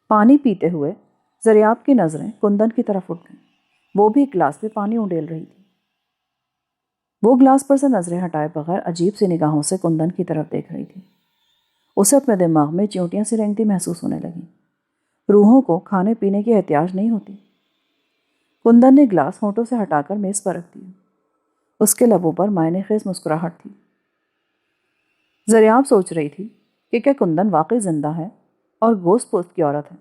پانی پیتے ہوئے زریاب کی نظریں کندن کی طرف اٹھ گئیں۔ وہ بھی ایک گلاس میں پانی اونڈیل رہی تھی۔ وہ گلاس پر سے نظریں ہٹائے بغیر عجیب سی نگاہوں سے کندن کی طرف دیکھ رہی تھی۔ اسے اپنے دماغ میں چیونٹیاں سی رینگتی محسوس ہونے لگیں۔ روحوں کو کھانے پینے کی احتیاج نہیں ہوتی۔ کندن نے گلاس ہونٹوں سے ہٹا کر میز پر رکھ دیا۔ اس کے لبوں پر معنی خیز مسکراہٹ تھی۔ زریاب سوچ رہی تھی کہ کیا کندن واقعی زندہ ہے اور گوشت پوست کی عورت ہے،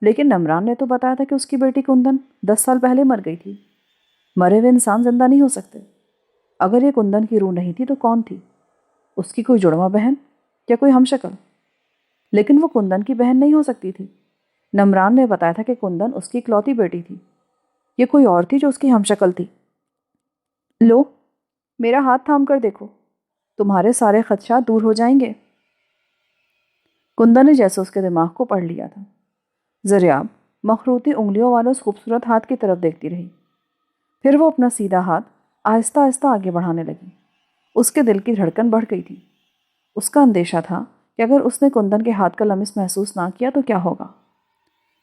لیکن نمران نے تو بتایا تھا کہ اس کی بیٹی کندن 10 سال پہلے مر گئی تھی۔ مرے ہوئے انسان زندہ نہیں ہو سکتے۔ اگر یہ کندن کی روح نہیں تھی تو کون تھی؟ اس کی کوئی جڑواں بہن یا کوئی ہم شکل؟ لیکن وہ کندن کی بہن نہیں ہو سکتی تھی۔ نمران نے بتایا تھا کہ کندن اس کی اکلوتی بیٹی تھی۔ یہ کوئی اور تھی جو اس کی ہم شکل تھی۔ لو، میرا ہاتھ تھام کر دیکھو، تمہارے سارے خدشات دور ہو جائیں گے۔ کندن نے جیسے اس کے دماغ کو پڑھ لیا تھا۔ زریاب مخروطی انگلیوں والے اس خوبصورت ہاتھ کی طرف دیکھتی رہی۔ پھر وہ اپنا سیدھا ہاتھ آہستہ آہستہ آگے بڑھانے لگی۔ اس کے دل کی دھڑکن بڑھ گئی تھی۔ اس کا اندیشہ تھا کہ اگر اس نے کندن کے ہاتھ کا لمس محسوس نہ کیا تو کیا ہوگا۔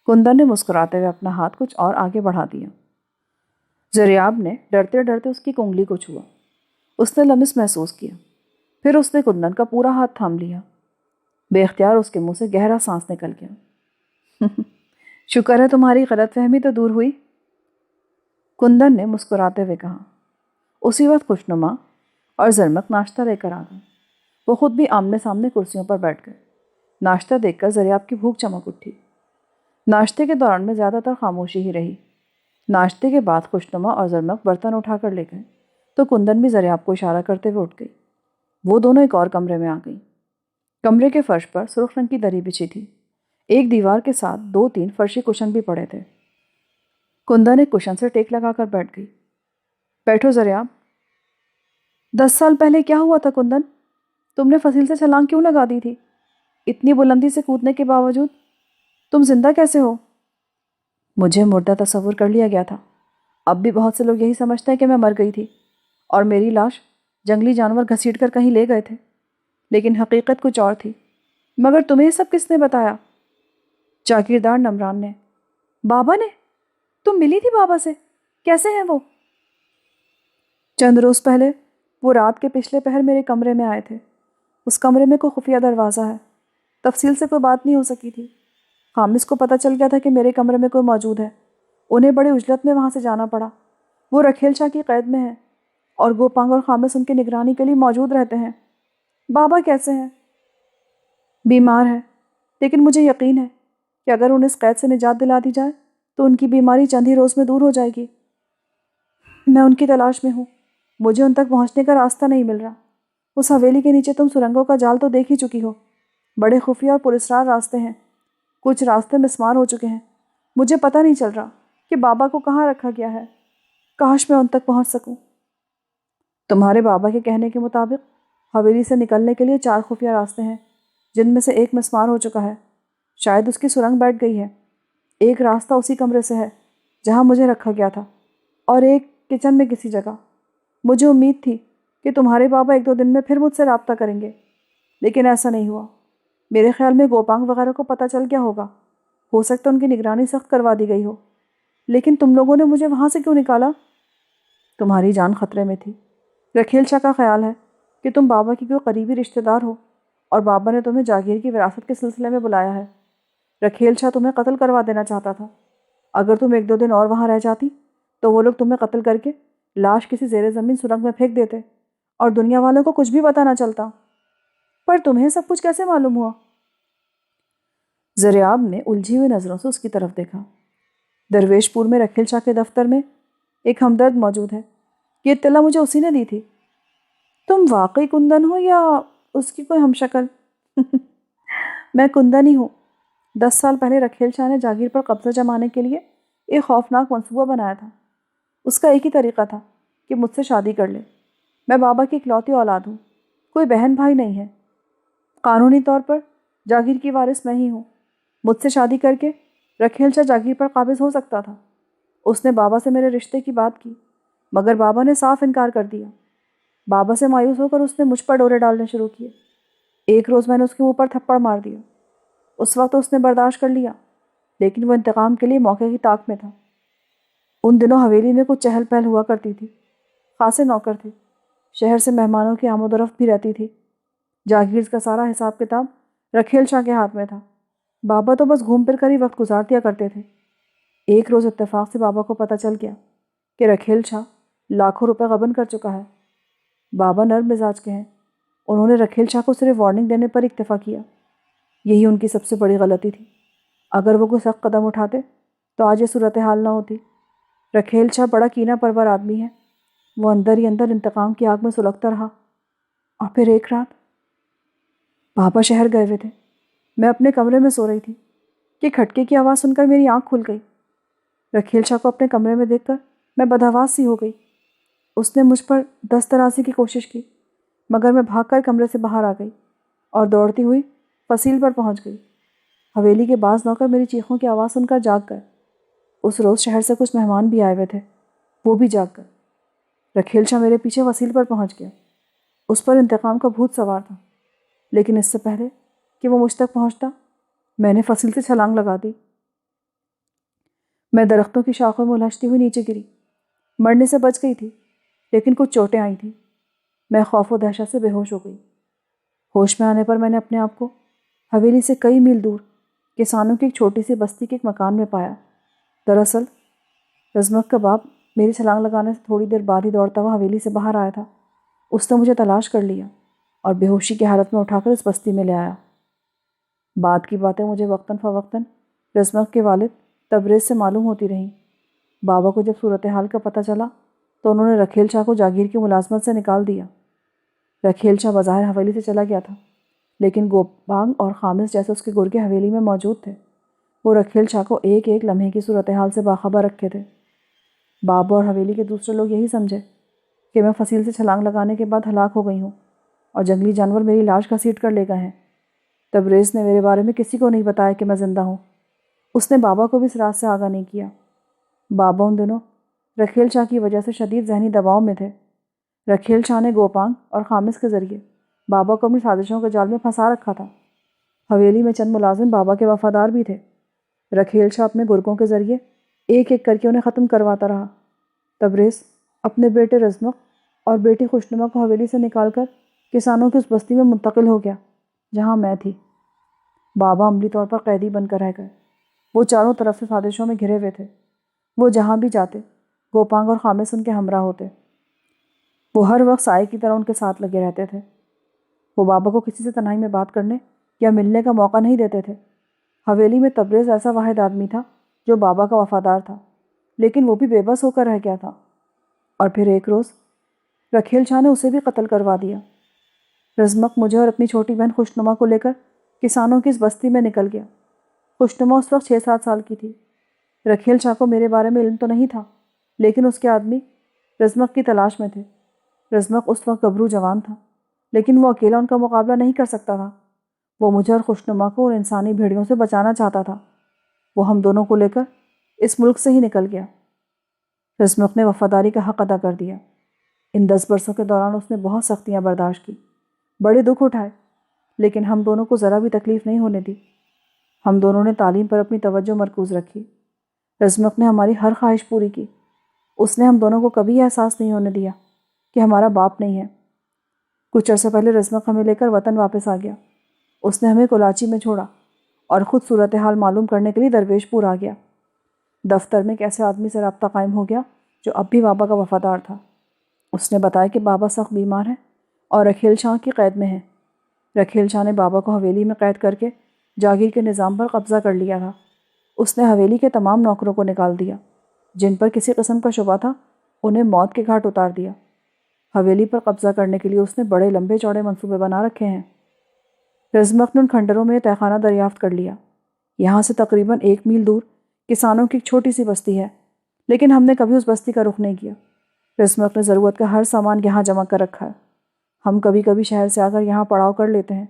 کندن نے مسکراتے ہوئے اپنا ہاتھ کچھ اور آگے بڑھا دیا۔ زریاب نے ڈرتے ڈرتے اس کی کنگلی کو چھوا۔ اس نے لمس محسوس کیا۔ پھر اس نے کندن کا پورا ہاتھ تھام لیا۔ بے اختیار اس کے منہ سے گہرا سانس نکل گیا۔ شکر ہے تمہاری غلط فہمی تو دور ہوئی، کندن نے مسکراتے ہوئے کہا۔ اسی وقت خوشنما اور زرمک ناشتہ لے کر آ گئے۔ وہ خود بھی آمنے سامنے کرسیوں پر بیٹھ گئے۔ ناشتہ دیکھ کر زریاب کی بھوک چمک اٹھی۔ ناشتے کے دوران میں زیادہ تر خاموشی ہی رہی۔ ناشتے کے بعد خوشنما اور زرمک برتن اٹھا کر لے گئے تو کندن بھی زریاب کو اشارہ کرتے ہوئے اٹھ گئی۔ وہ دونوں ایک اور کمرے میں آ گئیں۔ کمرے کے فرش پر سرخ رنگ کی دری بچھی تھی۔ ایک دیوار کے ساتھ 2-3 فرشی کشن بھی پڑے تھے۔ کندن ایک کشن سے ٹیک لگا کر بیٹھ گئی۔ بیٹھو زریاب۔ 10 سال پہلے کیا ہوا تھا کندن؟ تم نے فصیل سے چھلانگ کیوں لگا دی تھی؟ اتنی بلندی سے کودنے کے باوجود تم زندہ کیسے ہو؟ مجھے مردہ تصور کر لیا گیا تھا۔ اب بھی بہت سے لوگ یہی سمجھتے ہیں کہ میں مر گئی تھی اور میری لاش جنگلی جانور گھسیٹ کر کہیں لے گئے تھے، لیکن حقیقت کچھ اور تھی۔ مگر تمہیں سب کس نے بتایا؟ جاگیردار نمران نے۔ بابا نے؟ تم ملی تھی بابا سے؟ کیسے ہیں وہ؟ چند روز پہلے وہ رات کے پچھلے پہر میرے کمرے میں آئے تھے۔ اس کمرے میں کوئی خفیہ دروازہ ہے۔ تفصیل سے کوئی بات نہیں ہو سکی تھی۔ خامس کو پتہ چل گیا تھا کہ میرے کمرے میں کوئی موجود ہے۔ انہیں بڑی عجلت میں وہاں سے جانا پڑا۔ وہ رکھیل شاہ کی قید میں ہے اور گوپانگ اور خامس ان کی نگرانی کے لیے موجود رہتے ہیں۔ بابا کیسے ہیں؟ بیمار ہے، لیکن مجھے یقین ہے کہ اگر انہیں اس قید سے نجات دلا دی جائے تو ان کی بیماری چند ہی روز میں دور ہو جائے گی۔ میں ان کی تلاش میں ہوں۔ مجھے ان تک پہنچنے کا راستہ نہیں مل رہا۔ اس حویلی کے نیچے تم سرنگوں کا جال تو دیکھ ہی چکی ہو۔ بڑے خفیہ اور پراسرار راستے ہیں۔ کچھ راستے مسمار ہو چکے ہیں۔ مجھے پتہ نہیں چل رہا کہ بابا کو کہاں رکھا گیا ہے۔ کاش میں ان تک پہنچ سکوں۔ تمہارے بابا کے کہنے کے مطابق حویلی سے نکلنے کے لیے 4 خفیہ راستے ہیں، جن میں سے ایک مسمار ہو چکا ہے۔ شاید اس کی سرنگ بیٹھ گئی ہے۔ ایک راستہ اسی کمرے سے ہے جہاں مجھے رکھا گیا تھا، اور ایک کچن میں کسی جگہ۔ مجھے امید تھی کہ تمہارے بابا 1-2 دن میں پھر مجھ سے رابطہ کریں گے، لیکن ایسا نہیں ہوا۔ میرے خیال میں گوپانگ وغیرہ کو پتہ چل گیا ہوگا۔ ہو سکتا ان کی نگرانی سخت کروا دی گئی ہو، لیکن تم لوگوں نے مجھے وہاں سے کیوں نکالا؟ تمہاری جان خطرے میں تھی۔ رکھیل شاہ کا خیال ہے کہ تم بابا کی کوئی قریبی رشتہ دار ہو اور بابا نے تمہیں جاگیر کی وراثت کے سلسلے میں بلایا ہے۔ رکھیل شاہ تمہیں قتل کروا دینا چاہتا تھا۔ اگر تم 1-2 دن اور وہاں رہ جاتی تو وہ لوگ تمہیں قتل کر کے لاش کسی زیر زمین سرنگ میں پھینک دیتے اور دنیا والوں کو کچھ بھی پتہ نہ چلتا۔ پر تمہیں سب کچھ کیسے معلوم ہوا؟ زریاب نے الجھی ہوئی نظروں سے اس کی طرف دیکھا۔ درویش پور میں رکھیل شاہ کے دفتر میں ایک ہمدرد موجود ہے۔ یہ اطلاع مجھے اسی نے دی تھی۔ تم واقعی کندن ہو یا اس کی کوئی ہم شکل؟ میں کندن ہی ہوں۔ 10 سال پہلے رکھیل شاہ نے جاگیر پر قبضہ جمانے کے لیے ایک خوفناک منصوبہ بنایا تھا۔ اس کا ایک ہی طریقہ تھا کہ مجھ سے شادی کر لے۔ میں بابا کی اکلوتی اولاد ہوں، کوئی بہن بھائی نہیں ہے۔ قانونی طور پر جاگیر کی وارث میں ہی ہوں۔ مجھ سے شادی کر کے رکھیل شاہ جاگیر پر قابض ہو سکتا تھا۔ اس نے بابا سے میرے رشتے کی بات کی، مگر بابا نے صاف انکار کر دیا۔ بابا سے مایوس ہو کر اس نے مجھ پر ڈورے ڈالنے شروع کیے۔ ایک روز میں نے اس کے منہ پر تھپڑ مار دیا۔ اس وقت اس نے برداشت کر لیا لیکن وہ انتقام کے لیے موقع کی طاق میں تھا۔ ان دنوں حویلی میں کچھ چہل پہل ہوا کرتی تھی، خاصے نوکر تھے، شہر سے مہمانوں کی آمد و رفت بھی رہتی تھی۔ جاگیر کا سارا حساب کتاب رکھیل شاہ کے ہاتھ میں تھا۔ بابا تو بس گھوم پھر کر ہی وقت گزار دیا کرتے تھے۔ ایک روز اتفاق سے بابا کو پتہ چل گیا کہ رکھیل شاہ لاکھوں روپے غبن کر چکا ہے۔ بابا نرم مزاج کے ہیں، انہوں نے رکھیل شاہ کو صرف وارننگ دینے پر اکتفا کیا۔ یہی ان کی سب سے بڑی غلطی تھی۔ اگر وہ کوئی سخت قدم اٹھاتے تو آج یہ صورتحال نہ ہوتی۔ رکھیل شاہ بڑا کینہ پرور آدمی ہے، وہ اندر ہی اندر انتقام کی آگ میں سلگتا رہا۔ اور پھر ایک رات بابا شہر گئے ہوئے تھے، میں اپنے کمرے میں سو رہی تھی کہ کھٹکے کی آواز سن کر میری آنکھ کھل گئی۔ رکھیل شاہ کو اپنے کمرے میں دیکھ کر میں بدحواس سی ہو گئی۔ اس نے مجھ پر دست درازی کی کوشش کی، مگر میں بھاگ کر کمرے سے باہر آ گئی اور دوڑتی ہوئی فصیل پر پہنچ گئی۔ حویلی کے بعض نوکر میری چیخوں کی آواز سن کر جاگ گئے۔ اس روز شہر سے کچھ مہمان بھی آئے ہوئے تھے، وہ بھی جاگ گئے۔ رکھیل شاہ میرے پیچھے فصیل پر پہنچ گیا۔ اس پر انتقام کا بھوت سوار تھا، لیکن اس سے پہلے کہ وہ مجھ تک پہنچتا میں نے فصیل سے چھلانگ لگا دی۔ میں درختوں کی شاخوں میں الجھتی ہوئی نیچے گری۔ مرنے سے بچ گئی تھی، لیکن کچھ چوٹیں آئی تھیں۔ میں خوف و دہشت سے بے ہوش ہو گئی۔ ہوش میں آنے پر میں نے اپنے آپ کو حویلی سے کئی میل دور کسانوں کی ایک چھوٹی سی بستی کے ایک مکان میں پایا۔ دراصل رزمک کا باپ میری چھلانگ لگانے سے تھوڑی دیر بعد ہی دوڑتا ہوا حویلی سے باہر آیا تھا۔ اس نے مجھے تلاش کر لیا اور بے ہوشی کی حالت میں اٹھا کر اس بستی میں لے آیا۔ بعد کی باتیں مجھے وقتاً فوقتاً رزمک کے والد تبریز سے معلوم ہوتی رہیں۔ بابا کو جب صورتحال کا پتہ چلا تو انہوں نے رکھیل شاہ کو جاگیر کی ملازمت سے نکال دیا۔ رکھیل شاہ بظاہر حویلی سے چلا گیا تھا، لیکن گوپانگ اور خامس جیسے اس کے گرگے حویلی میں موجود تھے۔ وہ رکھیل شاہ کو ایک ایک لمحے کی صورتحال سے باخبر رکھے تھے۔ بابا اور حویلی کے دوسرے لوگ یہی سمجھے کہ میں فصیل سے چھلانگ لگانے کے بعد ہلاک ہو گئی ہوں اور جنگلی جانور میری لاش گھسیٹ کر لے گئے ہیں۔ تبریز نے میرے بارے میں کسی کو نہیں بتایا کہ میں زندہ ہوں۔ اس نے بابا کو بھی اس راز سے آگاہ نہیں کیا۔ بابا ان دنوں رکھیل شاہ کی وجہ سے شدید ذہنی دباؤ میں تھے۔ رکھیل شاہ نے گوپانگ اور خامس کے ذریعے بابا کو اپنی سازشوں کے جال میں پھنسا رکھا تھا۔ حویلی میں چند ملازم بابا کے وفادار بھی تھے۔ رکھیل شاہ اپنے گرگوں کے ذریعے ایک ایک کر کے انہیں ختم کرواتا رہا۔ تبریز اپنے بیٹے رزمق اور بیٹی خوشنما کو حویلی سے نکال کر کسانوں کی اس بستی میں منتقل ہو گیا جہاں میں تھی۔ بابا عملی طور پر قیدی بن کر رہ گئے۔ وہ چاروں طرف سے سازشوں میں گھرے ہوئے تھے۔ وہ جہاں بھی جاتے گوپانگ اور خامس ان کے ہمراہ ہوتے۔ وہ ہر وقت سائے کی طرح ان کے ساتھ لگے رہتے تھے۔ وہ بابا کو کسی سے تنہائی میں بات کرنے یا ملنے کا موقع نہیں دیتے تھے۔ حویلی میں تبریز ایسا واحد آدمی تھا جو بابا کا وفادار تھا، لیکن وہ بھی بے بس ہو کر رہ گیا تھا۔ اور پھر ایک روز رکھیل شاہ نے اسے بھی قتل کروا دیا۔ رزمق مجھے اور اپنی چھوٹی بہن خوشنما کو لے کر کسانوں کی اس بستی میں نکل گیا۔ خوشنما اس وقت 6-7 سال کی تھی۔ رکھیل شاہ کو میرے بارے میں علم تو نہیں تھا، لیکن اس کے آدمی رزمق کی تلاش میں تھے۔ رزمق اس وقت گبرو جوان تھا، لیکن وہ اکیلا ان کا مقابلہ نہیں کر سکتا تھا۔ وہ مجھے اور خوشنما کو ان انسانی بھیڑیوں سے بچانا چاہتا تھا۔ وہ ہم دونوں کو لے کر اس ملک سے ہی نکل گیا۔ رزمق نے وفاداری کا حق ادا کر دیا۔ ان 10 برسوں کے دوران اس نے بہت سختیاں برداشت کی، بڑے دکھ اٹھائے، لیکن ہم دونوں کو ذرا بھی تکلیف نہیں ہونے دی۔ ہم دونوں نے تعلیم پر اپنی توجہ مرکوز رکھی۔ رزمق نے ہماری ہر خواہش پوری کی۔ اس نے ہم دونوں کو کبھی احساس نہیں ہونے دیا کہ ہمارا باپ نہیں ہے۔ کچھ عرصہ پہلے رزمق ہمیں لے کر وطن واپس آ گیا۔ اس نے ہمیں کولاچی میں چھوڑا اور خود صورتحال معلوم کرنے کے لیے درویش پور آ گیا۔ دفتر میں ایک ایسے آدمی سے رابطہ قائم ہو گیا جو اب بھی بابا کا وفادار تھا۔ اس نے بتایا کہ بابا سخت بیمار ہیں اور رکھیل شاہ کی قید میں ہیں۔ رکھیل شاہ نے بابا کو حویلی میں قید کر کے جاگیر کے نظام پر قبضہ کر لیا تھا۔ اس نے حویلی کے تمام نوکروں کو نکال دیا۔ جن پر کسی قسم کا شبہ تھا انہیں موت کے گھاٹ اتار دیا۔ حویلی پر قبضہ کرنے کے لیے اس نے بڑے لمبے چوڑے منصوبے بنا رکھے ہیں۔ رزمق نے ان کھنڈروں میں تہہ خانہ دریافت کر لیا۔ یہاں سے تقریباً 1 میل دور کسانوں کی ایک چھوٹی سی بستی ہے، لیکن ہم نے کبھی اس بستی کا رخ نہیں کیا۔ رزمق نے ضرورت کا ہر سامان یہاں جمع کر رکھا ہے۔ ہم کبھی کبھی شہر سے آ کر یہاں پڑاؤ کر لیتے ہیں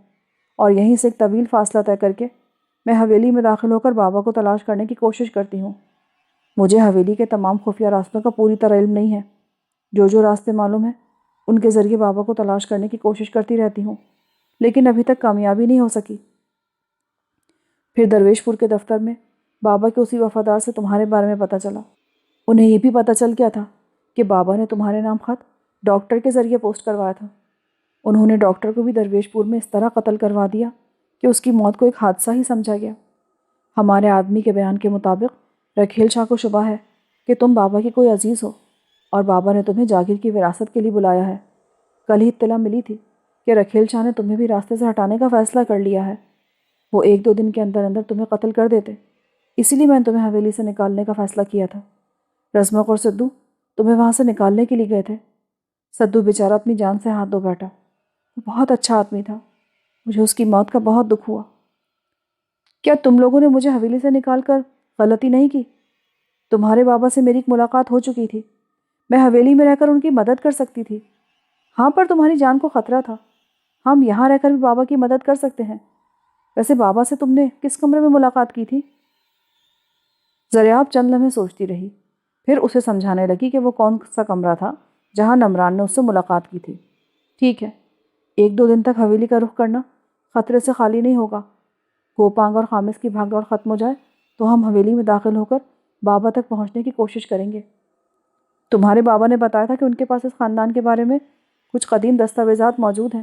اور یہیں سے ایک طویل فاصلہ طے کر کے میں حویلی میں داخل ہو کر بابا کو تلاش کرنے کی کوشش کرتی ہوں۔ مجھے حویلی کے تمام خفیہ راستوں کا پوری طرح علم نہیں ہے۔ جو راستے معلوم ہیں ان کے ذریعے بابا کو تلاش کرنے کی کوشش کرتی رہتی ہوں، لیکن ابھی تک کامیابی نہیں ہو سکی۔ پھر درویش پور کے دفتر میں بابا کے اسی وفادار سے تمہارے بارے میں پتہ چلا۔ انہیں یہ بھی پتہ چل گیا تھا کہ بابا نے تمہارے نام خط ڈاکٹر کے ذریعے پوسٹ کروایا تھا۔ انہوں نے ڈاکٹر کو بھی درویش پور میں اس طرح قتل کروا دیا کہ اس کی موت کو ایک حادثہ ہی سمجھا گیا۔ ہمارے آدمی کے بیان کے مطابق رکھیل شاہ کو شبہ ہے کہ تم بابا کی کوئی عزیز ہو اور بابا نے تمہیں جاگیر کی وراثت کے لیے بلایا ہے۔ کل ہی اطلاع ملی تھی کہ رکھیل شاہ نے تمہیں بھی راستے سے ہٹانے کا فیصلہ کر لیا ہے۔ وہ 1-2 دن کے اندر اندر تمہیں قتل کر دیتے، اسی لیے میں نے تمہیں حویلی سے نکالنے کا فیصلہ کیا تھا۔ رزمک اور سدھو تمہیں وہاں سے نکالنے کے لیے گئے تھے۔ سدھو بیچارہ اپنی جان سے ہاتھ دھو بیٹھا۔ وہ بہت اچھا آدمی تھا، مجھے اس کی موت کا بہت دکھ ہوا۔ کیا تم لوگوں نے مجھے حویلی سے نکال کر غلطی نہیں کی؟ تمہارے بابا سے میری ایک ملاقات ہو چکی تھی، میں حویلی میں رہ کر ان کی مدد کر سکتی تھی۔ ہاں، پر تمہاری جان کو خطرہ تھا۔ ہم یہاں رہ کر بھی بابا کی مدد کر سکتے ہیں۔ ویسے بابا سے تم نے کس کمرے میں ملاقات کی تھی؟ زریاب چند لمحے سوچتی رہی، پھر اسے سمجھانے لگی کہ وہ کون سا کمرہ تھا جہاں نمران نے اس سے ملاقات کی تھی۔ ٹھیک ہے، 1-2 دن تک حویلی کا رخ کرنا خطرے سے خالی نہیں ہوگا۔ گوپانگ اور خامس کی بھاگ دوڑ ختم ہو جائے تو ہم حویلی میں داخل ہو کر بابا تک پہنچنے کی کوشش کریں گے۔ تمہارے بابا نے بتایا تھا کہ ان کے پاس اس خاندان کے بارے میں کچھ قدیم دستاویزات موجود ہیں۔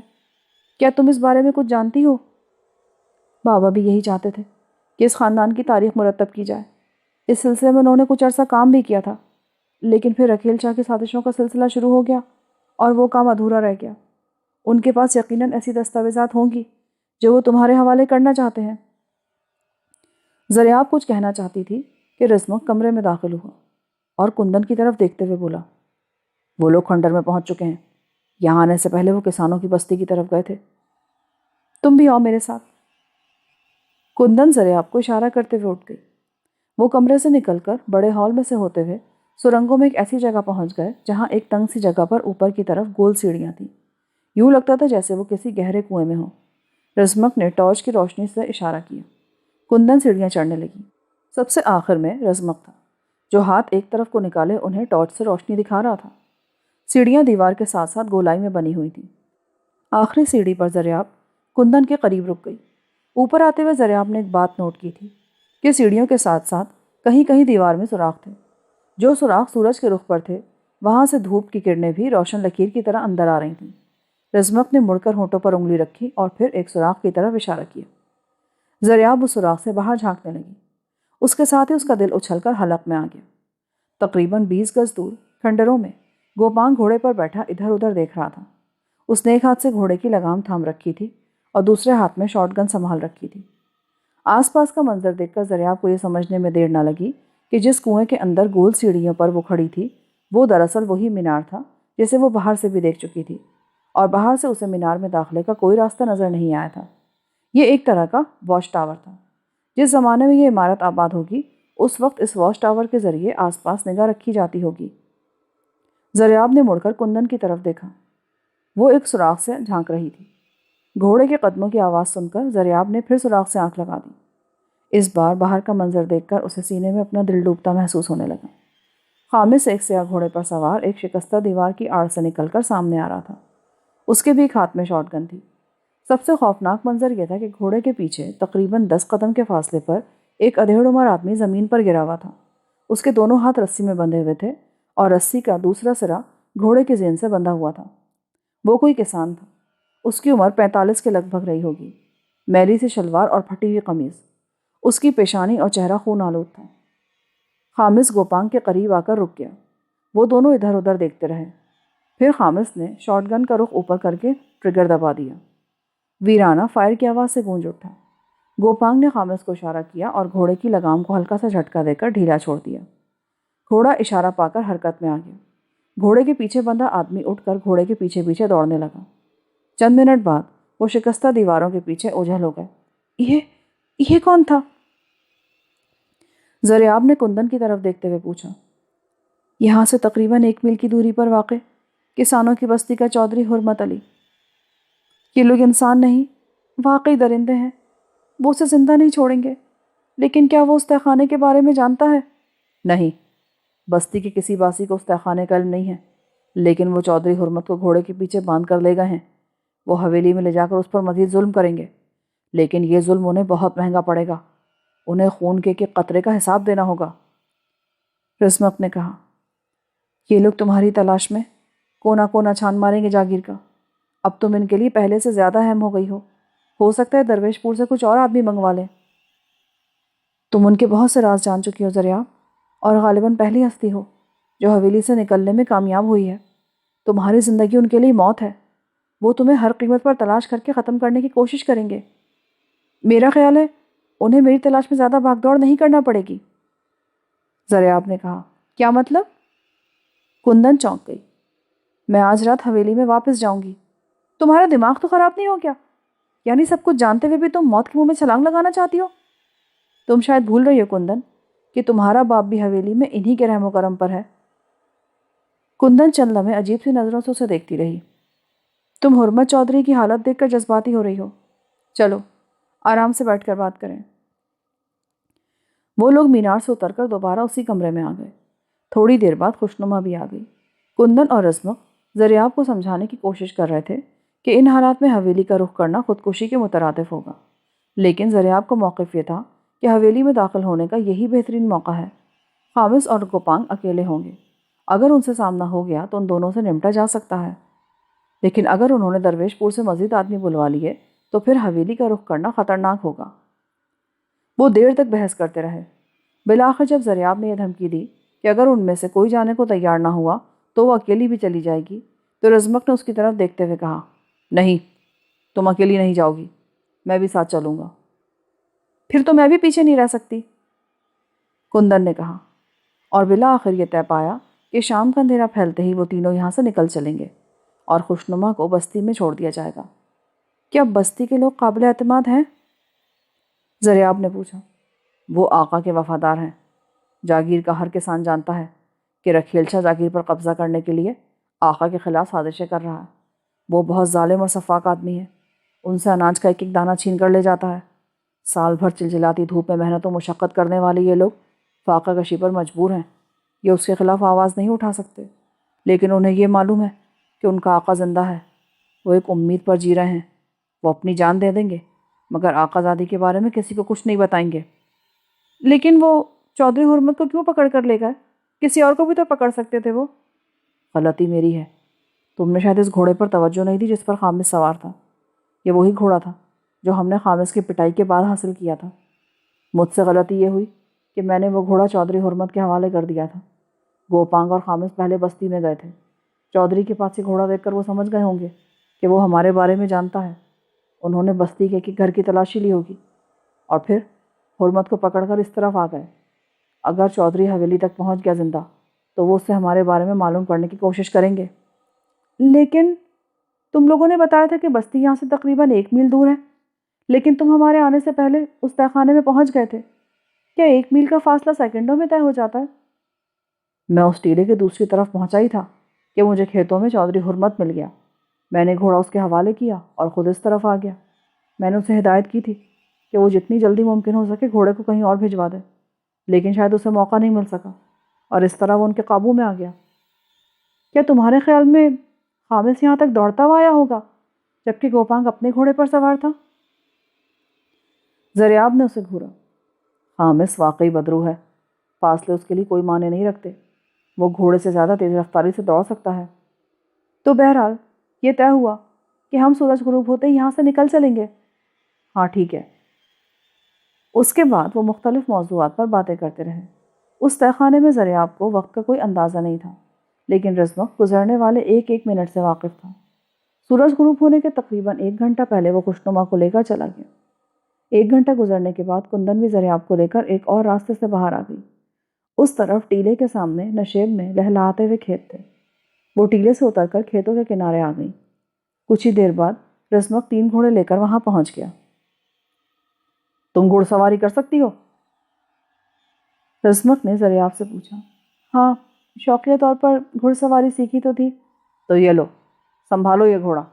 کیا تم اس بارے میں کچھ جانتی ہو؟ بابا بھی یہی چاہتے تھے کہ اس خاندان کی تاریخ مرتب کی جائے۔ اس سلسلے میں انہوں نے کچھ عرصہ کام بھی کیا تھا، لیکن پھر رکھیل شاہ کی سازشوں کا سلسلہ شروع ہو گیا اور وہ کام ادھورا رہ گیا۔ ان کے پاس یقیناً ایسی دستاویزات ہوں گی جو وہ تمہارے حوالے کرنا چاہتے ہیں۔ زریاب کچھ کہنا چاہتی تھی کہ رزمک کمرے میں داخل ہوا اور کندن کی طرف دیکھتے ہوئے بولا، وہ لوگ کھنڈر میں پہنچ چکے ہیں۔ یہاں آنے سے پہلے وہ کسانوں کی بستی کی طرف گئے تھے۔ تم بھی آؤ میرے ساتھ۔ کندن زریاب کو اشارہ کرتے ہوئے اٹھ گئی۔ وہ کمرے سے نکل کر بڑے ہال میں سے ہوتے ہوئے سرنگوں میں ایک ایسی جگہ پہنچ گئے جہاں ایک تنگ سی جگہ پر اوپر کی طرف گول سیڑھیاں تھیں۔ یوں لگتا تھا جیسے وہ کسی گہرے کنویں میں ہوں۔ رزمک نے ٹارچ کی روشنی سے اشارہ کیا۔ کندن سیڑھیاں چڑھنے لگی۔ سب سے آخر میں رزمک تھا، جو ہاتھ ایک طرف کو نکالے انہیں ٹارچ سے روشنی دکھا رہا تھا۔ سیڑھیاں دیوار کے ساتھ ساتھ گولائی میں بنی ہوئی تھیں۔ آخری سیڑھی پر زریاب کندن کے قریب رک گئی۔ اوپر آتے ہوئے زریاب نے ایک بات نوٹ کی تھی کہ سیڑھیوں کے ساتھ ساتھ کہیں کہیں دیوار میں سوراخ تھے۔ جو سوراخ سورج کے رخ پر تھے، وہاں سے دھوپ کی کرنیں بھی روشن لکیر کی طرح اندر آ رہی تھیں۔ رزمک نے مڑ کر ہونٹوں پر انگلی رکھی اور پھر ایک سوراخ کی طرف اشارہ کیا۔ زریاب اس سوراخ سے باہر جھانکنے لگی۔ اس کے ساتھ ہی اس کا دل اچھل کر حلق میں آ گیا۔ تقریباً 20 گز دور کھنڈروں میں گوپانگ گھوڑے پر بیٹھا ادھر ادھر دیکھ رہا تھا۔ اس نے ایک ہاتھ سے گھوڑے کی لگام تھام رکھی تھی اور دوسرے ہاتھ میں شارٹ گن سنبھال رکھی تھی۔ آس پاس کا منظر دیکھ کر زریاب کو یہ سمجھنے میں دیر نہ لگی کہ جس کنویں کے اندر گول سیڑھیوں پر وہ کھڑی تھی وہ دراصل وہی مینار تھا جسے وہ باہر سے بھی دیکھ چکی تھی، اور باہر سے اسے مینار میں داخلے کا کوئی راستہ نظر نہیں آیا تھا۔ یہ ایک طرح کا واچ ٹاور تھا۔ جس زمانے میں یہ عمارت آباد ہوگی اس وقت اس واچ ٹاور کے ذریعے آس پاس نگاہ رکھی جاتی ہوگی۔ زریاب نے مڑ کر کندن کی طرف دیکھا۔ وہ ایک سوراخ سے جھانک رہی تھی۔ گھوڑے کے قدموں کی آواز سن کر زریاب نے پھر سوراخ سے آنکھ لگا دی۔ اس بار باہر کا منظر دیکھ کر اسے سینے میں اپنا دل ڈوبتا محسوس ہونے لگا۔ خامس ایک سیاہ گھوڑے پر سوار ایک شکستہ دیوار کی آڑ سے نکل کر سامنے آ رہا تھا۔ اس کے بھی ایک ہاتھ میں شارٹ گن تھی۔ سب سے خوفناک منظر یہ تھا کہ گھوڑے کے پیچھے تقریباً 10 قدم کے فاصلے پر ایک ادھیڑ عمر آدمی زمین پر گرا ہوا تھا۔ اس کے دونوں ہاتھ رسی میں بندھے ہوئے تھے اور رسی کا دوسرا سرا گھوڑے کے زین سے بندھا ہوا تھا۔ وہ کوئی کسان تھا۔ اس کی عمر 45 کے لگ بھگ رہی ہوگی۔ میلی سی شلوار اور پھٹی ہوئی قمیض۔ اس کی پیشانی اور چہرہ خون آلود تھا۔ خامس گوپانگ کے قریب آ کر رک گیا۔ وہ دونوں ادھر ادھر دیکھتے رہے۔ پھر خامس نے شارٹ گن کا رخ اوپر کر کے ٹریگر دبا دیا۔ ویرانہ فائر کی آواز سے گونج اٹھا۔ گوپانگ نے خامس کو اشارہ کیا اور گھوڑے کی لگام کو ہلکا سا جھٹکا دے کر ڈھیلا چھوڑ دیا۔ گھوڑا اشارہ پا کر حرکت میں آ گیا۔ گھوڑے کے پیچھے بندھا آدمی اٹھ کر گھوڑے کے پیچھے پیچھے دوڑنے لگا۔ چند منٹ بعد وہ شکستہ دیواروں کے پیچھے اوجھل ہو گئے۔ یہ کون تھا؟ زریاب نے کندن کی طرف دیکھتے ہوئے پوچھا۔ یہاں سے تقریباً 1 میل کی دوری پر واقع کسانوں کی بستی کا چودھری حرمت علی۔ یہ لوگ انسان نہیں، واقعی درندے ہیں۔ وہ اسے زندہ نہیں چھوڑیں گے۔ لیکن کیا وہ اس تہہ خانے کے بارے میں جانتا ہے؟ نہیں، بستی کے کسی باسی کو اس تہہ خانے کا علم نہیں ہے، لیکن وہ چودھری حرمت کو گھوڑے کے پیچھے باندھ کر لے گئے ہیں۔ وہ حویلی میں لے جا کر اس پر مزید ظلم کریں گے، لیکن یہ ظلم انہیں بہت مہنگا پڑے گا۔ انہیں خون کے ایک قطرے کا حساب دینا ہوگا۔ رزمق نے کہا، یہ لوگ تمہاری تلاش میں کونا کونا چھان ماریں گے جاگیر کا۔ اب تم ان کے لیے پہلے سے زیادہ اہم ہو گئی ہو سکتا ہے درویش پور سے کچھ اور آدمی منگوا لیں۔ تم ان کے بہت سے راز جان چکی ہو زریاب، اور غالباً پہلی ہستی ہو جو حویلی سے نکلنے میں کامیاب ہوئی ہے۔ تمہاری زندگی ان کے لیے موت ہے۔ وہ تمہیں ہر قیمت پر تلاش کر کے ختم کرنے کی کوشش کریں گے۔ میرا خیال ہے انہیں میری تلاش میں زیادہ بھاگ دوڑ نہیں کرنا پڑے گی۔ زریاب نے کہا، کیا مطلب؟ کندن چونک گئی۔ میں آج رات حویلی میں واپس جاؤں گی۔ تمہارا دماغ تو خراب نہیں ہو کیا؟ یعنی سب کچھ جانتے ہوئے بھی تم موت کے منہ میں چھلانگ لگانا چاہتی ہو؟ تم شاید بھول رہی ہو کندن کہ تمہارا باپ بھی حویلی میں انہی کے رحم و کرم پر ہے۔ کندن چند لمحے عجیب سی نظروں سے اسے دیکھتی رہی۔ تم حرمت چودھری کی حالت دیکھ کر جذباتی ہو رہی ہو۔ چلو آرام سے بیٹھ کر بات کریں۔ وہ لوگ مینار سے اتر کر دوبارہ اسی کمرے میں آ گئے۔ تھوڑی دیر بعد خوشنما بھی آ گئی۔ کندن اور رزمق زریاب کو سمجھانے کی کوشش کر رہے تھے کہ ان حالات میں حویلی کا رخ کرنا خودکشی کے مترادف ہوگا، لیکن زریاب کا موقف یہ تھا کہ حویلی میں داخل ہونے کا یہی بہترین موقع ہے۔ خامس اور گوپانگ اکیلے ہوں گے۔ اگر ان سے سامنا ہو گیا تو ان دونوں سے نمٹا جا سکتا ہے، لیکن اگر انہوں نے درویش پور سے مزید آدمی بلوا لیے تو پھر حویلی کا رخ کرنا خطرناک ہوگا۔ وہ دیر تک بحث کرتے رہے۔ بالآخر جب زریاب نے یہ دھمکی دی کہ اگر ان میں سے کوئی جانے کو تیار نہ ہوا تو وہ اکیلی بھی چلی جائے گی، تو رزمق نے اس کی طرف دیکھتے ہوئے کہا، نہیں، تم اکیلی نہیں جاؤ گی، میں بھی ساتھ چلوں گا۔ پھر تو میں بھی پیچھے نہیں رہ سکتی، کندن نے کہا، اور بالآخر یہ طے پایا کہ شام کا اندھیرا پھیلتے ہی وہ تینوں یہاں سے نکل چلیں گے اور خوشنما کو بستی میں چھوڑ دیا جائے گا۔ کیا بستی کے لوگ قابل اعتماد ہیں؟ زریاب نے پوچھا۔ وہ آقا کے وفادار ہیں۔ جاگیر کا ہر کسان جانتا ہے کہ رکھیل شاہ جاگیر پر قبضہ کرنے کے لیے آقا کے خلاف سازشیں کر رہا ہے۔ وہ بہت ظالم اور سفاک آدمی ہے۔ ان سے اناج کا ایک ایک دانہ چھین کر لے جاتا ہے۔ سال بھر چلچلاتی دھوپ میں محنت و مشقت کرنے والے یہ لوگ فاقہ کشی پر مجبور ہیں۔ یہ اس کے خلاف آواز نہیں اٹھا سکتے، لیکن انہیں یہ معلوم ہے کہ ان کا آقا زندہ ہے۔ وہ ایک امید پر جی رہے ہیں۔ وہ اپنی جان دے دیں گے مگر آقا زادی کے بارے میں کسی کو کچھ نہیں بتائیں گے۔ لیکن وہ چودھری حرمت کو کیوں پکڑ کر لے گئے؟ کسی اور کو بھی تو پکڑ سکتے تھے وہ۔ غلطی میری ہے۔ تم نے شاید اس گھوڑے پر توجہ نہیں دی جس پر خامس سوار تھا۔ یہ وہی گھوڑا تھا جو ہم نے خامس کی پٹائی کے بعد حاصل کیا تھا۔ مجھ سے غلطی یہ ہوئی کہ میں نے وہ گھوڑا چودھری حرمت کے حوالے کر دیا تھا۔ گوپانگ اور خامس پہلے بستی میں گئے تھے۔ چودھری کے پاس یہ گھوڑا دیکھ کر وہ سمجھ گئے ہوں گے کہ وہ ہمارے بارے میں جانتا ہے۔ انہوں نے بستی کے گھر کی تلاشی لی ہوگی اور پھر حرمت کو پکڑ کر اس طرف آ گئے۔ اگر چودھری حویلی تک پہنچ گیا زندہ تو وہ اس سے ہمارے بارے میں معلوم کرنے کی کوشش کریں گے۔ لیکن تم لوگوں نے بتایا تھا کہ بستی یہاں سے تقریباً 1 میل دور ہے، لیکن تم ہمارے آنے سے پہلے اس تہہ خانے میں پہنچ گئے تھے۔ کیا 1 میل کا فاصلہ سیکنڈوں میں طے ہو جاتا ہے؟ میں اس ٹیلے کے دوسری طرف پہنچا ہی تھا کہ مجھے کھیتوں میں چودھری حرمت مل گیا۔ میں نے گھوڑا اس کے حوالے کیا اور خود اس طرف آ گیا۔ میں نے اسے ہدایت کی تھی کہ وہ جتنی جلدی ممکن ہو سکے گھوڑے کو کہیں اور بھجوا دے، لیکن شاید اسے موقع نہیں مل سکا اور اس طرح وہ ان کے قابو میں آ گیا۔ کیا تمہارے خیال میں خامس یہاں تک دوڑتا ہوا آیا ہوگا جبکہ گوپانگ اپنے گھوڑے پر سوار تھا؟ زریاب نے اسے گھورا۔ خامس واقعی بدرو ہے۔ فاصلے اس کے لیے کوئی معنی نہیں رکھتے۔ وہ گھوڑے سے زیادہ تیز رفتاری سے دوڑ سکتا ہے۔ تو بہرحال یہ طے ہوا کہ ہم سورج غروب ہوتے ہی یہاں سے نکل چلیں گے۔ ہاں ٹھیک ہے۔ اس کے بعد وہ مختلف موضوعات پر باتیں کرتے رہے۔ اس تہہ خانے میں زریاب کو وقت کا کوئی اندازہ نہیں تھا، لیکن رزمق گزرنے والے ایک ایک منٹ سے واقف تھا۔ سورج غروب ہونے کے تقریباً 1 گھنٹہ پہلے وہ خوشنما کو لے کر چلا گیا۔ 1 گھنٹہ گزرنے کے بعد کندن بھی زریاب کو لے کر ایک اور راستے سے باہر آ گئی۔ اس طرف ٹیلے کے سامنے نشیب میں لہلہاتے ہوئے کھیت تھے۔ وہ ٹیلے سے اتر کر کھیتوں کے کنارے آ گئی۔ کچھ ہی دیر بعد رزمق 3 گھوڑے لے کر وہاں پہنچ گیا۔ تم گھوڑ سواری کر سکتی ہو؟ رزمق نے زریاب سے پوچھا۔ ہاں، شوقیہ طور پر گھوڑ سواری سیکھی تو تھی۔ تو یہ لو، سنبھالو یہ گھوڑا۔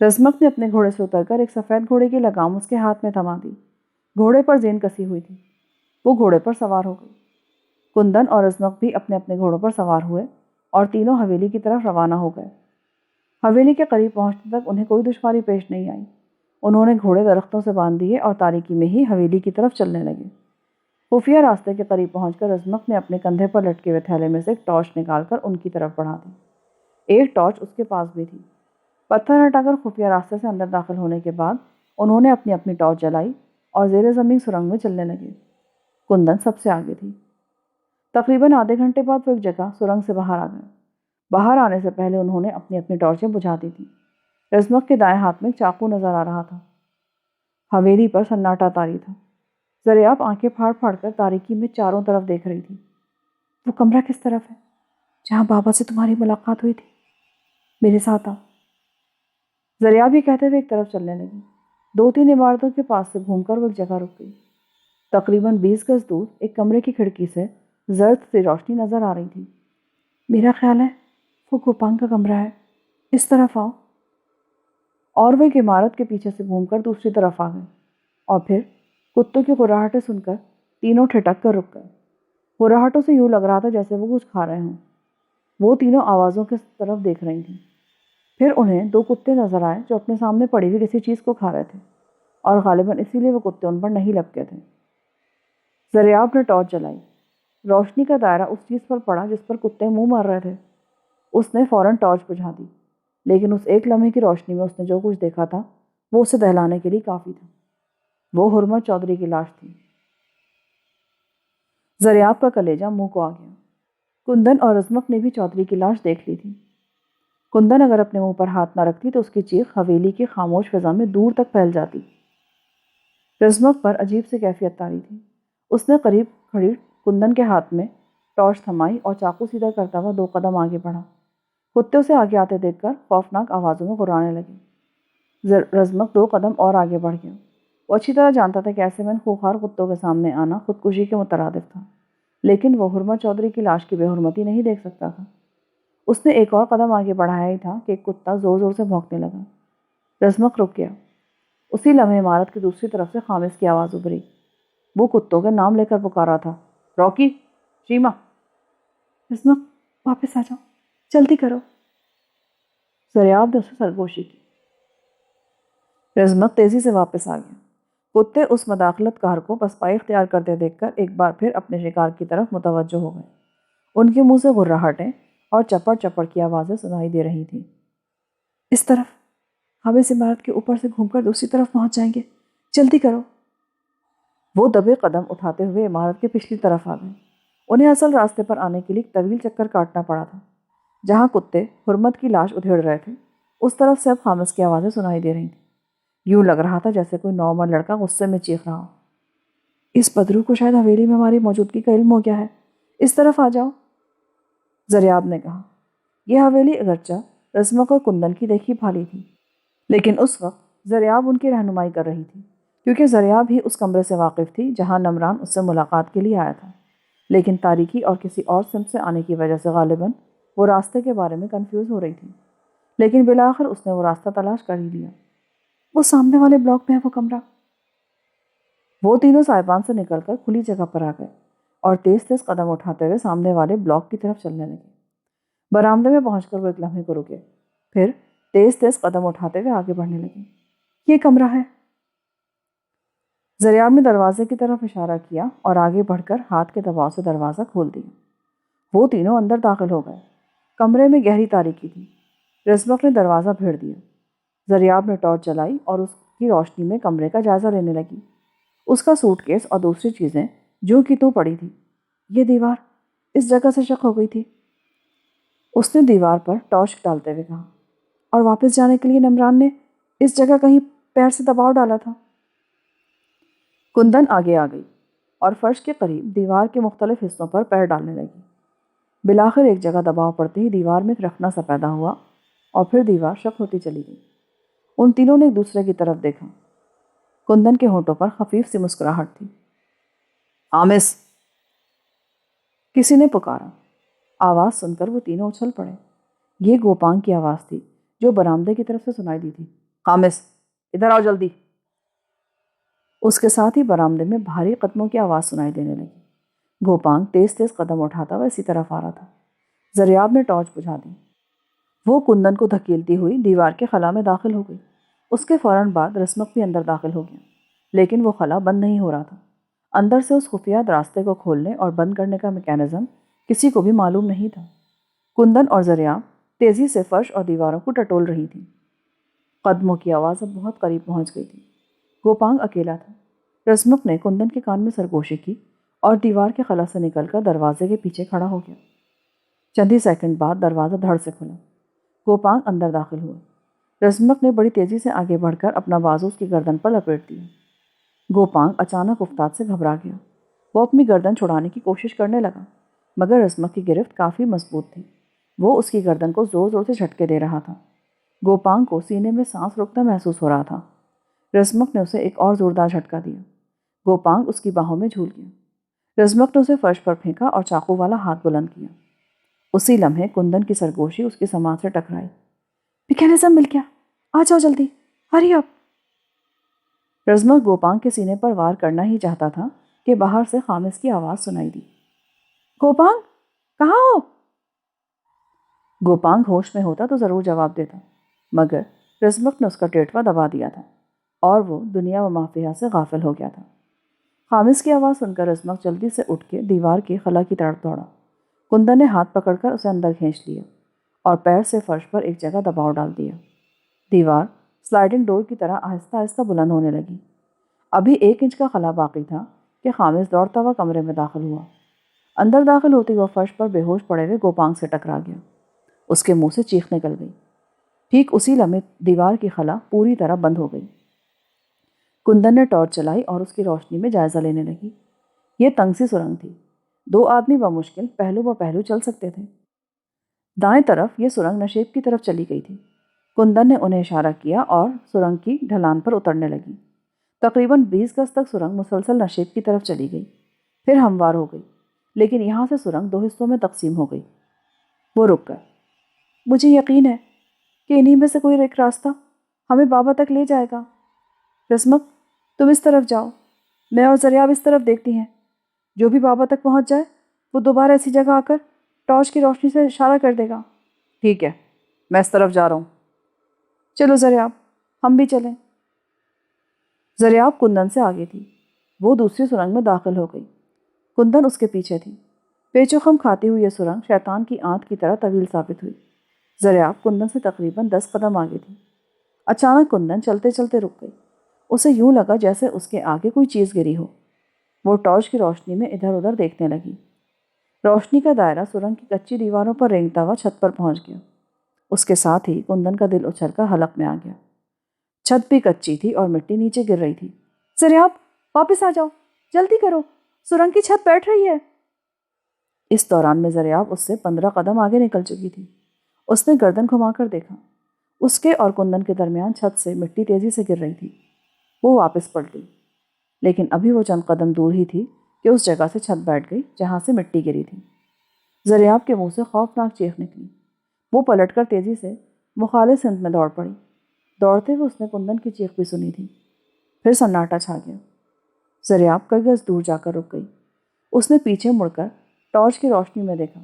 رزمق نے اپنے گھوڑے سے اتر کر ایک سفید گھوڑے کی لگام اس کے ہاتھ میں تھما دی۔ گھوڑے پر زین کسی ہوئی تھی۔ وہ گھوڑے پر سوار ہو گئی۔ کندن اور رزمق بھی اپنے اپنے گھوڑوں پر سوار ہوئے اور تینوں حویلی کی طرف روانہ ہو گئے۔ حویلی کے قریب پہنچنے تک انہیں کوئی دشواری پیش نہیں آئی۔ انہوں نے گھوڑے درختوں سے باندھ دیے اور تاریکی میں ہی حویلی کی طرف چلنے لگے۔ خفیہ راستے کے قریب پہنچ کر عظمت نے اپنے کندھے پر لٹکے ہوئے تھیلے میں سے ایک ٹارچ نکال کر ان کی طرف بڑھا دی۔ ایک ٹارچ اس کے پاس بھی تھی۔ پتھر ہٹا کر خفیہ راستے سے اندر داخل ہونے کے بعد انہوں نے اپنی اپنی ٹارچ جلائی اور زیر زمین سرنگ میں چلنے لگے۔ کندن سب سے آگے تھی۔ تقریباً آدھے گھنٹے بعد وہ ایک جگہ سرنگ سے باہر آ گئے۔ باہر آنے سے پہلے انہوں نے اپنی اپنی ٹارچیں بجھا دی تھیں۔ رزمک کے دائیں ہاتھ میں ایک چاقو نظر آ رہا تھا۔ حویلی پر سناٹا طاری تھا۔ زریاب آنکھیں پھاڑ پھاڑ کر تاریکی میں چاروں طرف دیکھ رہی تھی۔ وہ کمرہ کس طرف ہے؟ جہاں بابا سے تمہاری ملاقات ہوئی تھی؟ میرے ساتھ آؤ۔ زریاب یہ کہتے ہوئے ایک طرف چلنے لگی۔ 2-3 عمارتوں کے پاس سے گھوم کر وہ ایک جگہ رک گئی۔ تقریباً 20 گز دور ایک کمرے کی کھڑکی سے زرد سی روشنی نظر آ رہی تھی۔ میرا خیال ہے وہ گوپانگ کا کمرہ ہے، اس طرف آؤ۔ اور وہ ایک عمارت کے پیچھے سے گھوم کر دوسری طرف آ گئے اور پھر کتوں کی غراہٹیں سن کر تینوں ٹھٹک کر رک گئے۔ غراہٹوں سے یوں لگ رہا تھا جیسے وہ کچھ کھا رہے ہوں۔ وہ تینوں آوازوں کی طرف دیکھ رہی تھیں۔ پھر انہیں 2 کتے نظر آئے جو اپنے سامنے پڑی ہوئی کسی چیز کو کھا رہے تھے اور غالباً اسی لیے وہ کتے ان پر نہیں لپکے تھے۔ زریاب نے ٹارچ جلائی۔ روشنی کا دائرہ اس چیز پر پڑا جس پر کتے منہ مار رہے تھے۔ اس نے فوراً ٹارچ بجھا دی، لیکن اس ایک لمحے کی روشنی میں اس نے جو کچھ دیکھا تھا وہ اسے دہلانے کے لیے کافی تھا۔ وہ حرمت چودھری کی لاش تھی۔ زریاب کا کلیجہ منہ کو آ گیا۔ کندن اور عظمت نے بھی چودھری کی لاش دیکھ لی تھی۔ کندن اگر اپنے منہ پر ہاتھ نہ رکھتی تو اس کی چیخ حویلی کی خاموش فضا میں دور تک پھیل جاتی۔ رزمک پر عجیب سی کیفیت طاری تھی۔ اس نے قریب کھڑی کندن کے ہاتھ میں ٹارچ تھمائی اور چاقو سیدھا کرتا ہوا 2 قدم آگے بڑھا۔ کتے اسے آگے آتے دیکھ کر خوفناک آوازوں میں غرانے لگے۔ رزمک 2 قدم اور آگے بڑھ گیا۔ وہ اچھی طرح جانتا تھا کہ ایسے میں خوخار کتوں کے سامنے آنا خودکشی کے مترادف تھا، لیکن وہ حرمت چودھری کی لاش کی بے حرمتی نہیں دیکھ سکتا تھا۔ اس نے ایک اور قدم آگے بڑھایا ہی تھا کہ ایک کتا زور زور سے بھونکنے لگا۔ رزمک رک گیا۔ اسی لمحے عمارت کی دوسری طرف سے خامس کی آواز ابھری۔ وہ کتوں کے نام لے کر پکارا تھا، راکی، شیما۔ رزمک واپس آ جاؤ، جلدی کرو۔ زریاب نے اسے سرگوشی کی۔ رزمک تیزی سے واپس آ گیا۔ کتے اس مداخلت کار کو پسپائی اختیار کرتے دیکھ کر ایک بار پھر اپنے شکار کی طرف متوجہ ہو گئے۔ ان کے منہ سے غراہٹیں اور چپڑ چپڑ کی آوازیں سنائی دے رہی تھیں۔ اس طرف، ہم اس عمارت کے اوپر سے گھوم کر دوسری طرف پہنچ جائیں گے، جلدی کرو۔ وہ دبے قدم اٹھاتے ہوئے عمارت کے پچھلی طرف آ گئے۔ انہیں اصل راستے پر آنے کے لیے ایک طویل چکر کاٹنا پڑا تھا۔ جہاں کتے حرمت کی لاش ادھیڑ رہے تھے اس طرف سے اب خامس کی آوازیں سنائی دے رہی تھیں۔ یوں لگ رہا تھا جیسے کوئی نوعمر لڑکا غصے میں چیخ رہا ہو۔ اس بدرو کو شاید حویلی میں ہماری موجودگی کا علم ہو گیا ہے، اس طرف آ جاؤ، زریاب نے کہا۔ یہ حویلی اگرچہ رزمک اور کندن کی دیکھی بھالی تھی، لیکن اس وقت زریاب ان کی رہنمائی کر رہی تھی، کیونکہ زریاب ہی اس کمرے سے واقف تھی جہاں نمران اس سے ملاقات کے لیے آیا تھا، لیکن تاریکی اور کسی اور سمت سے آنے کی وجہ سے غالباً وہ راستے کے بارے میں کنفیوز ہو رہی تھی۔ لیکن بالآخر اس نے وہ راستہ تلاش کر ہی لیا۔ وہ سامنے والے بلاک میں ہے وہ کمرہ۔ وہ تینوں سائبان سے نکل کر کھلی جگہ پر آ گئے اور تیز تیز قدم اٹھاتے ہوئے سامنے والے بلاک کی طرف چلنے لگے۔ برآمدے میں پہنچ کر وہ ایک لمحے کو رکے، پھر تیز تیز قدم اٹھاتے ہوئے آگے بڑھنے لگے۔ یہ کمرہ ہے۔ زریاب نے دروازے کی طرف اشارہ کیا اور آگے بڑھ کر ہاتھ کے دباؤ سے دروازہ کھول دیا۔ وہ تینوں اندر داخل ہو گئے۔ کمرے میں گہری تاریکی تھی۔ رزمک نے دروازہ بھیڑ دیا۔ زریاب نے ٹارچ جلائی اور اس کی روشنی میں کمرے کا جائزہ لینے لگی۔ اس کا سوٹ کیس اور دوسری چیزیں جوں کی توں پڑی تھی۔ یہ دیوار، اس جگہ سے شک ہو گئی تھی۔ اس نے دیوار پر ٹارچ ڈالتے ہوئے کہا، اور واپس جانے کے لیے نمران نے اس جگہ کہیں پیر سے دباؤ ڈالا تھا۔ کندن آگے آ گئی اور فرش کے قریب دیوار کے مختلف حصوں پر پیر ڈالنے لگی۔ بالآخر ایک جگہ دباؤ پڑتے ہی دیوار میں ایک رخنہ سا پیدا ہوا اور پھر دیوار شک ہوتی چلی گئی۔ ان تینوں نے ایک دوسرے کی طرف دیکھا۔ کندن کے ہونٹوں پر خفیف سی مسکراہٹ تھی۔ آمس، کسی نے پکارا۔ آواز سن کر وہ تینوں اچھل پڑے۔ یہ گوپانگ کی آواز تھی جو برآمدے کی طرف سے سنائی دی تھی۔ خامس، ادھر آؤ جلدی۔ اس کے ساتھ ہی برآمدے میں بھاری قدموں کی آواز سنائی دینے لگی۔ گوپانگ تیز تیز قدم اٹھاتا ہوا اسی طرف آ رہا تھا۔ زریاب نے ٹارچ بجھا دی۔ وہ کندن کو دھکیلتی ہوئی دیوار کے خلا میں داخل ہو گئی۔ اس کے فوراً بعد رسمک بھی اندر داخل ہو گیا، لیکن وہ خلا بند نہیں ہو رہا تھا۔ اندر سے اس خفیہ راستے کو کھولنے اور بند کرنے کا میکینزم کسی کو بھی معلوم نہیں تھا۔ کندن اور زریاب تیزی سے فرش اور دیواروں کو ٹٹول رہی تھی۔ قدموں کی آواز اب بہت قریب پہنچ گئی تھی۔ گوپانگ اکیلا تھا۔ رسمک نے کندن کے کان میں سرگوشی کی اور دیوار کے خلا سے نکل کر دروازے کے پیچھے کھڑا ہو گیا۔ چند سیکنڈ بعد دروازہ دھڑ سے کھلا۔ گوپانگ اندر داخل ہوئے۔ رسمک نے بڑی تیزی سے آگے بڑھ کر اپنا بازو اس کی گردن پر لپیٹ دیا۔ گوپانگ اچانک افتاد سے گھبرا گیا۔ وہ اپنی گردن چھڑانے کی کوشش کرنے لگا، مگر رسمک کی گرفت کافی مضبوط تھی۔ وہ اس کی گردن کو زور زور سے جھٹکے دے رہا تھا۔ گوپانگ کو سینے میں سانس رکتا محسوس ہو رہا تھا۔ رسمک نے اسے ایک اور زوردار جھٹکا دیا۔ گوپانگ اس کی باہوں میں جھول گیا۔ رسمک نے اسے فرش پر پھینکا اور چاقو والا ہاتھ بلند کیا۔ اسی لمحے کندن کی سرگوشی اس کی سماعت سے ٹکرائی۔ میکینزم مل گیا، آ جاؤ جلدی، ہری اپ۔ رسمک گوپانگ کے سینے پر وار کرنا ہی چاہتا تھا کہ باہر سے خامس کی آواز سنائی دی۔ گوپانگ، کہاں ہو؟ گوپانگ ہوش میں ہوتا تو ضرور جواب دیتا، مگر رسمک نے اس کا ٹیٹوا دبا دیا تھا اور وہ دنیا و مافیہ سے غافل ہو گیا تھا۔ خامس کی آواز سن کر رسمک جلدی سے اٹھ کے دیوار کی خلا کی طرف دوڑا۔ کندن نے ہاتھ پکڑ کر اسے اندر کھینچ لیا اور پیر سے فرش پر ایک جگہ دباؤ ڈال دیا۔ دیوار سلائڈنگ ڈور کی طرح آہستہ آہستہ بلند ہونے لگی۔ ابھی 1 انچ کا خلا باقی تھا کہ خامس دوڑتا ہوا کمرے میں داخل ہوا۔ اندر داخل ہوتے وہ فرش پر بے ہوش پڑے ہوئے گوپانگ سے ٹکرا گیا۔ اس کے منہ سے چیخ نکل گئی۔ ٹھیک اسی لمحے دیوار کی خلا پوری طرح بند ہو گئی۔ کندن نے ٹارچ چلائی اور اس کی روشنی میں جائزہ لینے لگی۔ یہ تنگ سی سرنگ تھی۔ 2 آدمی بمشکل پہلو بہ پہلو چل سکتے تھے۔ دائیں طرف یہ سرنگ نشیب کی طرف چلی گئی تھی۔ کندن نے انہیں اشارہ کیا اور سرنگ کی ڈھلان پر اترنے لگی۔ تقریباً 20 گز تک سرنگ مسلسل نشیب کی طرف چلی گئی، پھر ہموار ہو گئی، لیکن یہاں سے سرنگ 2 حصوں میں تقسیم ہو گئی۔ وہ رک گئے۔ مجھے یقین ہے کہ انہی میں سے کوئی ایک راستہ ہمیں بابا تک لے جائے گا۔ رسمک، تم اس طرف جاؤ، میں اور زریاب اس طرف دیکھتی ہیں۔ جو بھی بابا تک پہنچ جائے وہ دوبارہ ایسی جگہ آ کر ٹارچ کی روشنی سے اشارہ کر دے گا۔ ٹھیک ہے، میں اس طرف جا رہا ہوں۔ چلو زریاب، ہم بھی چلیں۔ زریاب کندن سے آگے تھی۔ وہ دوسری سرنگ میں داخل ہو گئی۔ کندن اس کے پیچھے تھی۔ پیچ و خم کھاتی ہوئی یہ سرنگ شیطان کی آنت کی طرح طویل ثابت ہوئی۔ زریاب کندن سے تقریباً 10 قدم آگے تھی۔ اچانک کندن چلتے چلتے رک گئی۔ اسے یوں لگا جیسے اس کے آگے کوئی چیز گری ہو۔ وہ ٹارچ کی روشنی میں ادھر ادھر دیکھنے لگی۔ روشنی کا دائرہ سرنگ کی کچی دیواروں پر رینگتا ہوا چھت پر پہنچ گیا۔ اس کے ساتھ ہی کندن کا دل اچھل کر حلق میں آ گیا۔ چھت بھی کچی تھی اور مٹی نیچے گر رہی تھی۔ زریاب، واپس آ جاؤ، جلدی کرو، سرنگ کی چھت بیٹھ رہی ہے۔ اس دوران میں زریاب اس سے 15 قدم آگے نکل چکی تھی۔ اس نے گردن گھما کر دیکھا۔ اس کے اور کندن کے درمیان چھت سے مٹی تیزی سے گر رہی تھی۔ وہ واپس پلٹی، لیکن ابھی وہ چند قدم دور ہی تھی کہ اس جگہ سے چھت بیٹھ گئی جہاں سے مٹی گری تھی۔ زریاب کے منہ سے خوفناک چیخ نکلی۔ وہ پلٹ کر تیزی سے مخالف سمت میں دوڑ پڑی۔ دوڑتے ہوئے اس نے کندن کی چیخ بھی سنی تھی۔ پھر سناٹا چھا گیا۔ زریاب کئی گز دور جا کر رک گئی۔ اس نے پیچھے مڑ کر ٹارچ کی روشنی میں دیکھا۔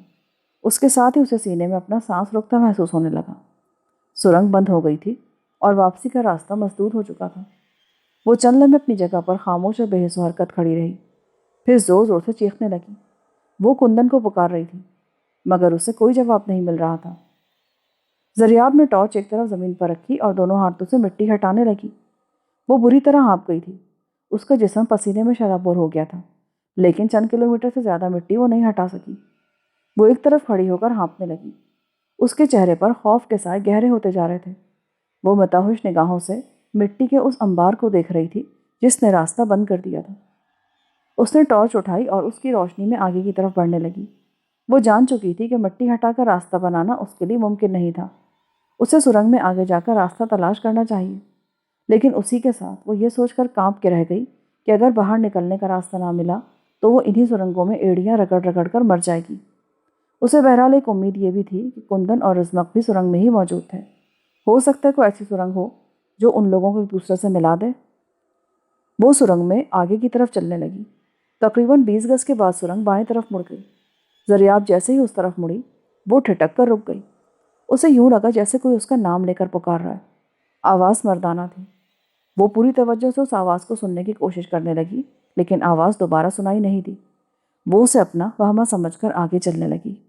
اس کے ساتھ ہی اسے سینے میں اپنا سانس رکتا محسوس ہونے لگا۔ سرنگ بند ہو گئی تھی اور واپسی کا راستہ مسدود ہو چکا تھا۔ وہ چند لمحے اپنی جگہ پر خاموش اور بے حس و حرکت کھڑی رہی، پھر زور زور سے چیخنے لگی۔ وہ کندن کو پکار رہی تھی، مگر اسے کوئی جواب نہیں مل رہا تھا۔ زریاب نے ٹارچ ایک طرف زمین پر رکھی اور دونوں ہاتھوں سے مٹی ہٹانے لگی۔ وہ بری طرح ہانپ گئی تھی۔ اس کا جسم پسینے میں شرابور ہو گیا تھا، لیکن چند کلومیٹر سے زیادہ مٹی وہ نہیں ہٹا سکی۔ وہ ایک طرف کھڑی ہو کر ہانپنے لگی۔ اس کے چہرے پر خوف کے سائے گہرے ہوتے جا رہے تھے۔ وہ متوحش نگاہوں سے مٹی کے اس انبار کو دیکھ رہی تھی جس نے راستہ بند کر دیا تھا۔ اس نے ٹارچ اٹھائی اور اس کی روشنی میں آگے کی طرف بڑھنے لگی۔ وہ جان چکی تھی کہ مٹی ہٹا کر راستہ بنانا اس کے لیے ممکن نہیں تھا۔ اسے سرنگ میں آگے جا کر راستہ تلاش کرنا چاہیے، لیکن اسی کے ساتھ وہ یہ سوچ کر کانپ کے رہ گئی کہ اگر باہر نکلنے کا راستہ نہ ملا تو وہ انہی سرنگوں میں ایڑیاں رگڑ رگڑ کر مر جائے گی۔ اسے بہرحال ایک امید یہ بھی تھی کہ کندن اور رزمک بھی سرنگ میں ہی موجود تھے۔ ہو سکتا ہے کوئی ایسی سرنگ ہو جو ان لوگوں کو ایک دوسرے سے ملا دے۔ وہ سرنگ میں آگے کی طرف چلنے لگی۔ تقریباً 20 گز کے بعد سرنگ بائیں طرف مڑ گئی۔ زریاب جیسے ہی اس طرف مڑی، وہ ٹھٹک کر رک گئی۔ اسے یوں لگا جیسے کوئی اس کا نام لے کر پکار رہا ہے۔ آواز مردانہ تھی۔ وہ پوری توجہ سے اس آواز کو سننے کی کوشش کرنے لگی، لیکن آواز دوبارہ سنائی نہیں دی۔ وہ اسے اپنا وہمہ سمجھ کر آگے چلنے لگی۔